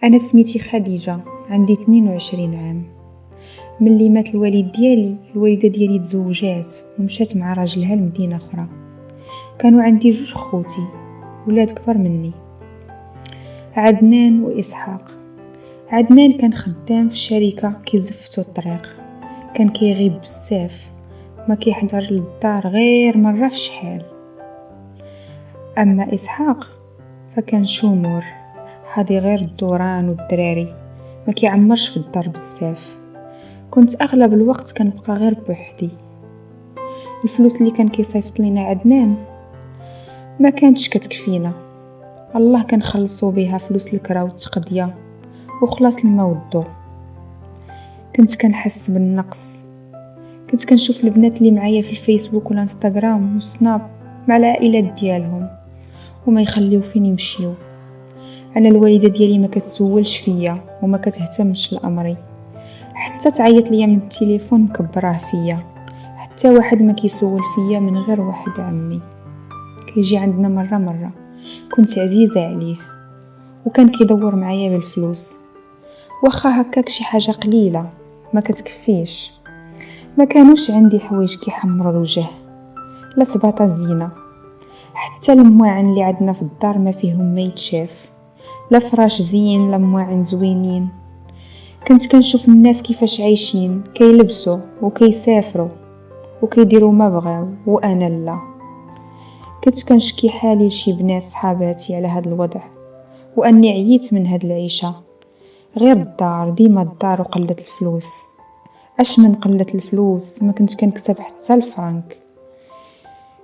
أنا سميتي خديجة، عندي 22 عام. ملي مات الوالد ديالي الوالدة ديالي تزوجات ومشات مع راجلها لمدينة أخرى. كانوا عندي 2 خوتي ولاد كبر مني، عدنان وإسحاق. عدنان كان خدام في شركة كيزفتو الطريق، كان كيغيب بزاف، ما كيحضر للدار غير مرة في شحال. أما إسحاق فكان شومور، حاضي غير الدوران والدراري، ما كيعمرش في الدار بزاف. كنت اغلب الوقت كنبقى غير بوحدي. الفلوس اللي كان كيصيفط لينا عدنان ما كانتش كتكفينا، الله كنخلصوا بها فلوس الكرا والتقضيه وخلاص الماء والضو. كنت كنحس بالنقص، كنت كنشوف البنات اللي معايا في الفيسبوك والانستغرام والسناب مع العائلات ديالهم وما يخليو فين يمشيو. انا الوالده ديالي ما كتسولش فيا وما كتهتمش لامري، حتى تعيط ليا من التليفون مكبراه فيا، حتى واحد ما كيسول فيا من غير واحد عمي كيجي عندنا مرة. كنت عزيزة عليه وكان كيدور معايا بالفلوس، واخا هكاك شي حاجة قليلة ما كتكفيش. ما كانوش عندي حوايج كيحمروا الوجه، لا سباطة زينة، حتى المواعن اللي عندنا في الدار ما فيهم ما يتشاف، لا فراش زين لا مواعن زوينين. كنت كنشوف الناس كيفاش عايشين، كيلبسوا وكيسافروا وكيديروا ما بغاو وانا لا. كنت كنشكي حالي لشي بنات صحاباتي على هذا الوضع، واني عييت من هاد العيشه. غير الدار، ديما الدار وقله الفلوس. اش من قله الفلوس، ما كنت كنكسب حتى الفرنك.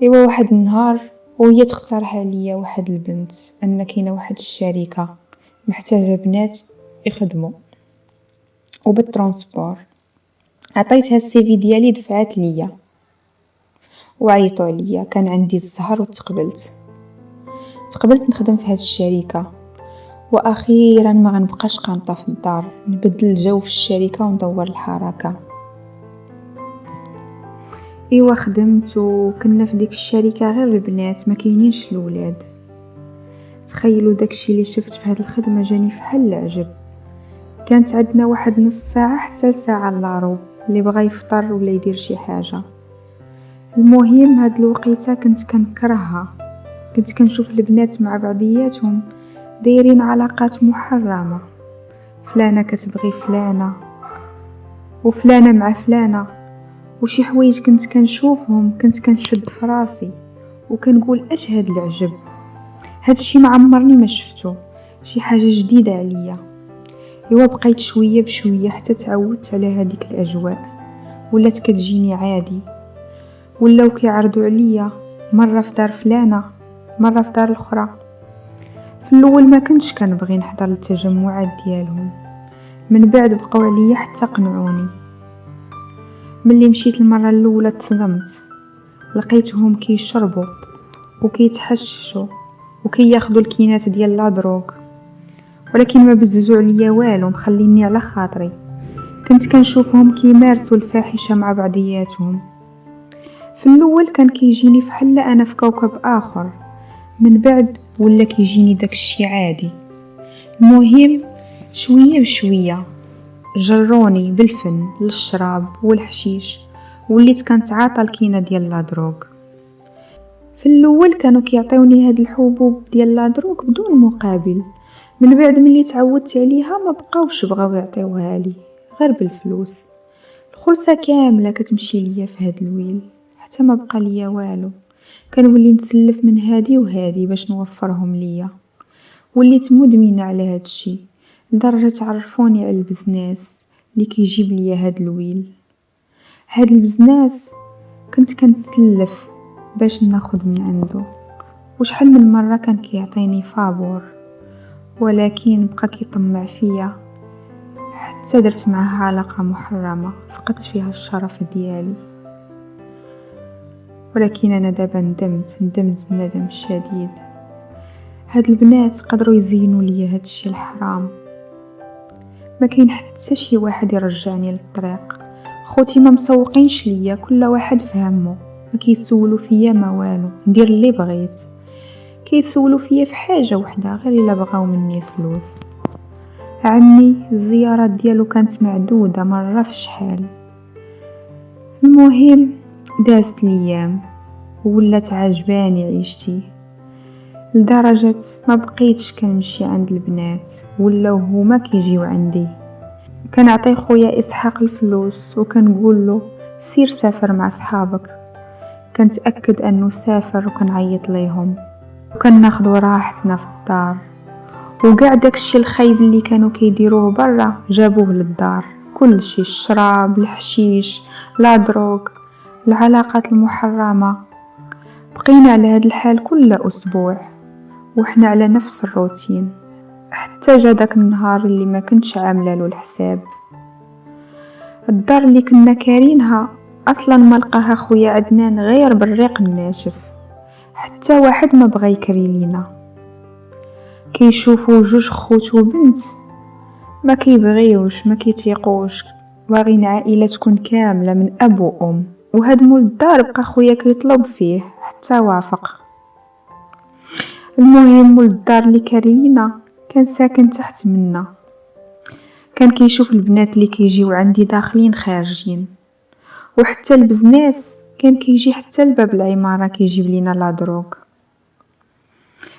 ايوا واحد النهار وهي تقترح عليا واحد البنت ان كاينه واحد الشركه محتاجه بنات يخدموا وبالترانسبور. عطيتها السي في ديالي، دفعات ليا وعيطوا عليا. كان عندي الزهر وتقبلت نخدم في هذه الشركه. واخيرا ما غنبقاش قانطه في الدار، نبدل الجو في الشركه وندور الحركه. ايوا خدمت وكنا في ديك الشركه غير البنات، ما كاينينش الولاد. تخيلوا داكشي اللي شفت في هذه الخدمه جاني فحال العجب. كانت عندنا واحد نص ساعه حتى ساعه الا ربع اللي بغى يفطر ولا يدير شي حاجه. المهم هاد الوقيته كنت كنكرهها، كنت كنشوف البنات مع بعضياتهم دايرين علاقات محرمه، فلانه كتبغي فلانه وفلانه مع فلانه، وشي حوايج كنت كنشوفهم كنت كنشد في راسي وكنقول اش هاد العجب، هاد الشي ما عمرني ما شفتو، شي حاجه جديده عليا. ايوا بقيت شويه بشويه حتى تعودت على هذيك الاجواء، ولات كتجيني عادي. ولاو كيعرضوا عليا مره في دار فلانه مره في دار الاخرى. في الاول ما كنتش كنبغي نحضر للتجمعات ديالهم، من بعد بقاو عليا حتى قنعوني. ملي مشيت المره الاولى تصدمت، لقيتهم كيشربوا وكيتحششوا وكياخذوا الكينات ديال لادروك، ولكن ما بززوا عليا والو، مخليني على خاطري. كنت كنشوفهم كيمارسوا الفاحشه مع بعضياتهم. في الاول كان كيجيني فحال انا في كوكب اخر، من بعد ولا كيجيني داك الشي عادي. المهم شويه بشويه جروني بالفن للشراب والحشيش، وليت كنتعاطى الكينه ديال لادروك. في الاول كانوا كيعطيوني هاد الحبوب ديال لادروك بدون مقابل، من بعد ملي تعودت عليها ما بقاوش بغاو يعطيوها لي غير بالفلوس. الخلصه كامله كتمشي ليا في هاد الويل، حتى ما بقى ليا والو. كنولي نتسلف من هادي وهادي باش نوفرهم ليا. وليت مدمنه على هاد الشي، لدرجه تعرفوني على البزناس اللي كيجيب ليا هاد الويل. هاد البزناس كنت كنتسلف باش ناخد من عنده، وشحال من مره كان كيعطيني فابور، ولكن بقى كيطمع فيا حتى درت معها علاقه محرمه فقدت فيها الشرف ديالي. ولكن انا دابا ندمت الندم الشديد. هاد البنات قدروا يزينوا لي هاد الشيء الحرام. ما كاين حتى شي واحد يرجعني للطريق. خوتي ما مسوقينش ليا، كل واحد فهمه، ما كيسولوا فيا ما والو، ندير اللي بغيت. كيسولوا فيا في حاجه وحده غير الا بغاو مني الفلوس. عمي الزيارات ديالو كانت معدودة مرة في شحال. المهم دازت الايام وولات عاجباني عيشتي لدرجة ما بقيتش كنمشي عند البنات ولاو هما كيجيو عندي. كنعطي خويا اسحاق الفلوس وكنقول له سير سافر مع صحابك. كنتاكد انه سافر وكنعيط ليهم وكناخذوا راحتنا في الدار. وكاع داكشي الخايب اللي كانوا كيديروه برا جابوه للدار، كل شيء، الشراب، الحشيش، لا دروغ، العلاقات المحرمة. بقينا على هاد الحال كل اسبوع وحنا على نفس الروتين، حتى جا داك النهار اللي ما كنتش عامله له الحساب. الدار اللي كنا كارينها اصلا ما لقاها خويا عدنان غير بالريق الناشف، حتى واحد ما بغى يكري لينا. كيشوفوا جوج خوت وبنت ما كيبغيوش، ما كيتيقوش، باغين عائله تكون كامله من اب وام. وهاد مول الدار بقى خويا كيطلب فيه حتى وافق. المهم مول الدار اللي كاري لينا كان ساكن تحت منا، كان كيشوف البنات اللي كيجيو عندي داخلين خارجين، وحتى البزناس كان كيجي حتى لباب العمارة كيجيب لينا لا دروغ.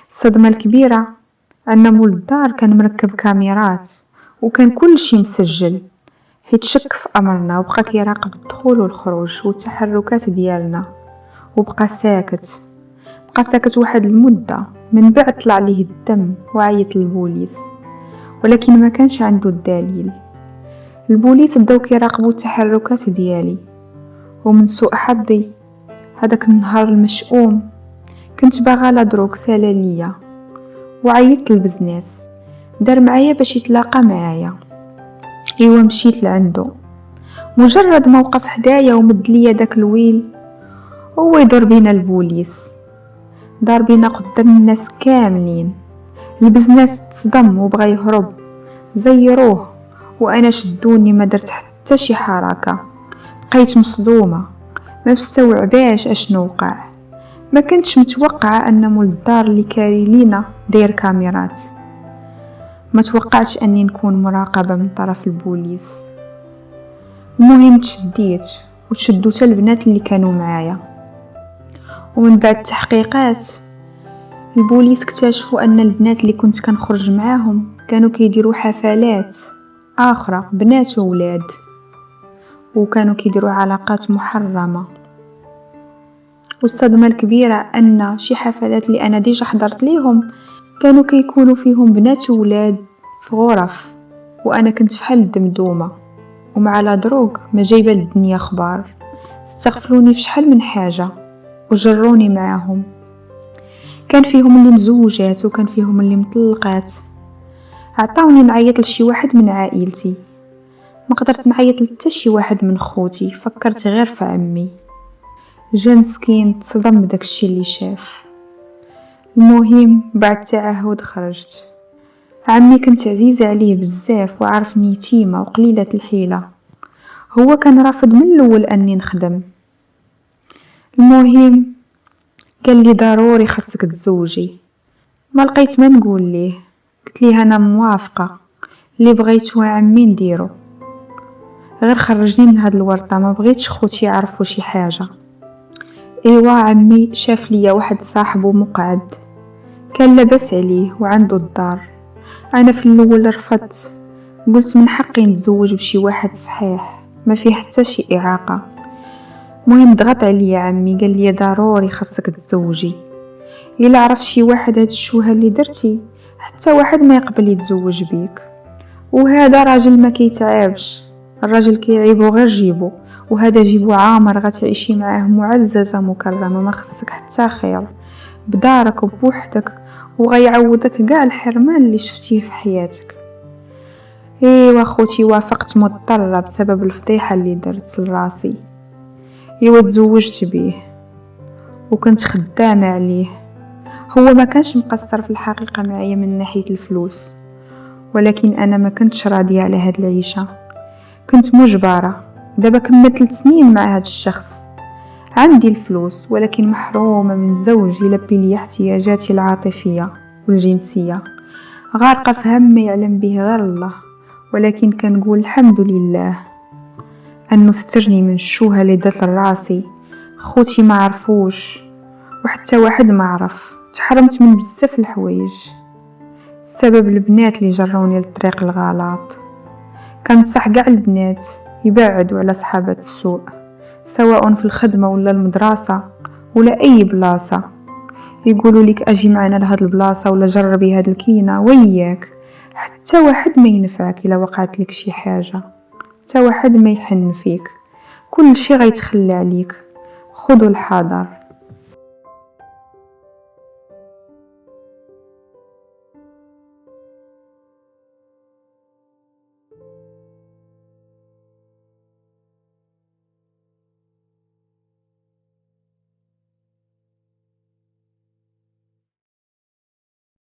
الصدمة الكبيرة أن مول الدار كان مركب كاميرات وكان كل شي مسجل، حيت شك في أمرنا وبقى كيراقب الدخول والخروج والتحركات ديالنا. وبقى ساكت، بقى ساكت واحد المدة، من بعد طلع ليه الدم وعيط للبوليس، ولكن ما كانش عنده الدليل. البوليس بداو كيراقبوا التحركات ديالي، ومن سوء حظي هذاك النهار المشؤوم كنت باغا لا دروغ سالا ليا، وعيطت للبزناس دار معايا باش يتلاقى معايا. ايوا مشيت لعندو، مجرد ما وقف حدايا ومد ليا داك الويل هو يدور بينا البوليس، دار بينا قدام الناس كاملين. البزناس تصدم وبغى يهرب، زيروه وانا شدوني ما درت حتى شي حركه. بقيت مصدومه ما مستوعباش اشنو وقع. ما كنتش متوقعه ان مول الدار اللي كاري لينا داير كاميرات، ما توقعتش اني نكون مراقبه من طرف البوليس. المهم تشديت وتشدوا حتى البنات اللي كانوا معايا، ومن بعد التحقيقات البوليس اكتشفوا ان البنات اللي كنت كنخرج معاهم كانوا كيديروا حفلات اخرى بنات وولاد، وكانوا كيديروا علاقات محرمه. والصدمه الكبيره ان شي حفلات اللي انا ديجا حضرت ليهم كانوا كيكونوا فيهم بنات وولاد في غرف، وانا كنت بحال الدمدومه ومع لا دروغ ما جايبه للدنيا خبار. استغفلوني في شحال من حاجه وجروني معاهم. كان فيهم اللي مزوجات وكان فيهم اللي مطلقات. عطاوني نعيط لشي واحد من عائلتي، ما قدرت نعيط لحتى شي واحد من خوتي، فكرت غير في عمي. جا مسكين تصدم بداكشي اللي شاف. المهم بعد تعهد خرجت. عمي كنت عزيزة عليه بزاف وعارفني يتيمة وقليلة الحيلة، هو كان رافض من الاول اني نخدم. المهم قال لي ضروري خاصك تزوجي. ما لقيت ما نقول ليه، قلت ليه انا موافقه، اللي بغيتو عمي نديرو، غير خرجني من هاد الورطه، ما بغيتش خوتي يعرفوا شي حاجه. ايوا عمي شاف ليا واحد صاحبه مقعد كان لاباس عليه وعنده الدار. انا في الاول رفضت، قلت من حقي نتزوج بشي واحد صحيح ما فيه حتى شي اعاقه. مهم ضغط عليا عمي قال لي ضروري خاصك تتزوجي، الا عرف شي واحد هاد الشوهه اللي درتي حتى واحد ما يقبل يتزوج بيك. وهذا راجل ما كيتعبش، الراجل كيعيبو غير جيبو، وهذا جيبو عامر غتعيشي معاه معززه مكرمه، ما خصك حتى خير بدارك وبوحدك، وغيعوضك كاع الحرمان اللي شفتيه في حياتك. ايوا خوتي وافقت مضطره بسبب الفضيحه اللي درت لراسي. ايوا تزوجت بيه وكنت خدامه عليه. هو ما كانش مقصر في الحقيقه معايا من ناحيه الفلوس، ولكن انا ما كنتش راضيه على هاد العيشه، كنت مجبره. دابا كملت 3 سنين مع هاد الشخص، عندي الفلوس ولكن محرومه من زوج يلبي لي احتياجاتي العاطفيه والجنسيه. غارقة في هم ما يعلم به غير الله. ولكن كنقول الحمد لله أنه سترني من الشوهة اللي دات لراسي. خوتي ما عرفوش وحتى واحد ما عرف. تحرمت من بزاف الحوايج السبب البنات اللي جروني للطريق الغلط. كنصح كاع البنات يبعدوا على صحابات السوء، سواء في الخدمة ولا المدرسة ولا أي بلاصة. يقولوا لك أجي معنا لهاد البلاصة ولا جربي هاد الكينة، وياك حتى واحد ما ينفعك إلا وقعت لك شي حاجة، حتى واحد ما يحن فيك، كل شي غيتخلى عليك. خذوا الحذر.